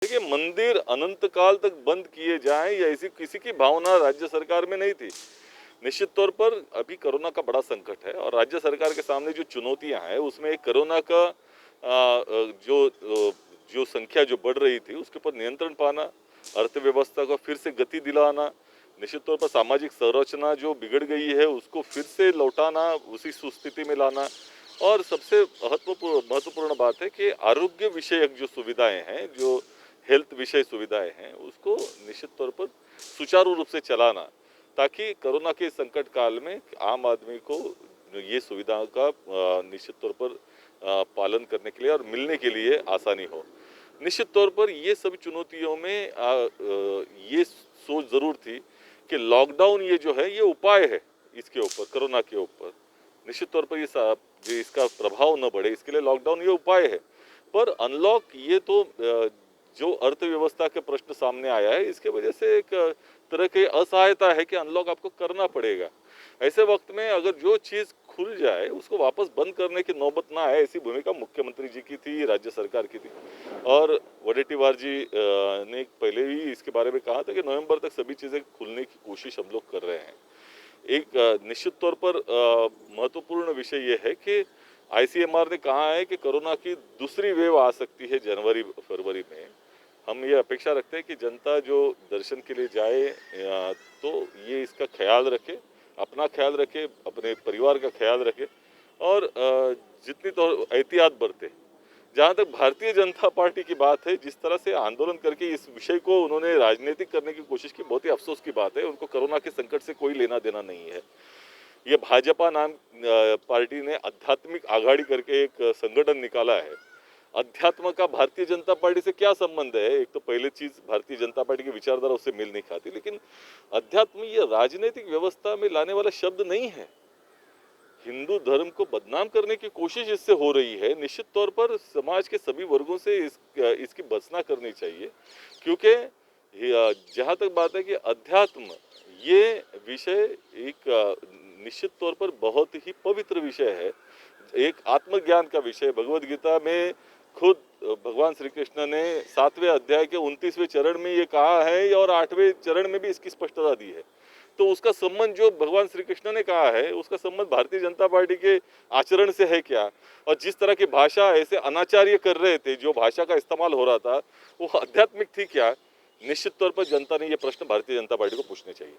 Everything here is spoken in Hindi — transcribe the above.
देखिए, मंदिर अनंत काल तक बंद किए जाएं या ऐसी किसी की भावना राज्य सरकार में नहीं थी। निश्चित तौर पर अभी कोरोना का बड़ा संकट है और राज्य सरकार के सामने जो चुनौतियां हैं उसमें एक कोरोना का जो संख्या जो बढ़ रही थी उसके ऊपर नियंत्रण पाना, अर्थव्यवस्था को फिर से गति दिलाना, निश्चित तौर पर सामाजिक संरचना जो बिगड़ गई है उसको फिर से लौटाना, उसी सुस्थिति में लाना। और सबसे महत्वपूर्ण बात है कि आरोग्य विषयक जो सुविधाएं हैं, जो हेल्थ विषय सुविधाएं हैं, उसको निश्चित तौर पर सुचारू रूप से चलाना, ताकि कोरोना के संकट काल में आम आदमी को ये सुविधाओं का निश्चित तौर पर पालन करने के लिए और मिलने के लिए आसानी हो। निश्चित तौर पर ये सभी चुनौतियों में ये सोच ज़रूर थी कि लॉकडाउन ये जो है ये उपाय है इसके ऊपर, कोरोना के ऊपर। निश्चित तौर पर ये इसका प्रभाव न बढ़े इसके लिए लॉकडाउन ये उपाय है। पर अनलॉक ये तो जो अर्थव्यवस्था के प्रश्न सामने आया है इसके वजह से एक तरह की असहायता है कि अनलॉक आपको करना पड़ेगा। ऐसे वक्त में अगर जो चीज़ खुल जाए उसको वापस बंद करने की नौबत ना आए, ऐसी भूमिका मुख्यमंत्री जी की थी, राज्य सरकार की थी। और वडेट्टीवार जी ने पहले ही इसके बारे में कहा था कि नवंबर तक सभी चीज़ें खुलने की कोशिश हम लोग कर रहे हैं। एक निश्चित तौर पर महत्वपूर्ण विषय ये है कि आईसीएमआर ने कहा है कि कोरोना की दूसरी वेव आ सकती है जनवरी फरवरी में। हम ये अपेक्षा रखते हैं कि जनता जो दर्शन के लिए जाए तो ये इसका ख्याल रखे, अपना ख्याल रखे, अपने परिवार का ख्याल रखे और जितनी तो एहतियात बरते। जहाँ तक भारतीय जनता पार्टी की बात है, जिस तरह से आंदोलन करके इस विषय को उन्होंने राजनीतिक करने की कोशिश की, बहुत ही अफसोस की बात है। उनको कोरोना के संकट से कोई लेना देना नहीं है। ये भाजपा नाम पार्टी ने आध्यात्मिक आघाड़ी करके एक संगठन निकाला है। अध्यात्म का भारतीय जनता पार्टी से क्या संबंध है? एक तो पहले चीज, भारतीय जनता पार्टी की विचारधारा उससे मेल नहीं खाती। लेकिन अध्यात्म ये राजनीतिक व्यवस्था में लाने वाला शब्द नहीं है। हिंदू धर्म को बदनाम करने की कोशिश इससे हो रही है। निश्चित तौर पर समाज के सभी वर्गों से इसकी भर्त्सना करनी चाहिए, क्योंकि जहाँ तक बात है कि अध्यात्म ये विषय एक निश्चित तौर पर बहुत ही पवित्र विषय है, एक आत्मज्ञान का विषय। भगवद गीता में खुद भगवान श्री कृष्ण ने 7वें अध्याय के 29वें चरण में ये कहा है और 8वें चरण में भी इसकी स्पष्टता दी है। तो उसका संबंध जो भगवान श्री कृष्ण ने कहा है उसका संबंध भारतीय जनता पार्टी के आचरण से है क्या? और जिस तरह की भाषा ऐसे अनाचार्य कर रहे थे, जो भाषा का इस्तेमाल हो रहा था, वो आध्यात्मिक थी क्या? निश्चित तौर पर जनता ने ये प्रश्न भारतीय जनता पार्टी को पूछने चाहिए।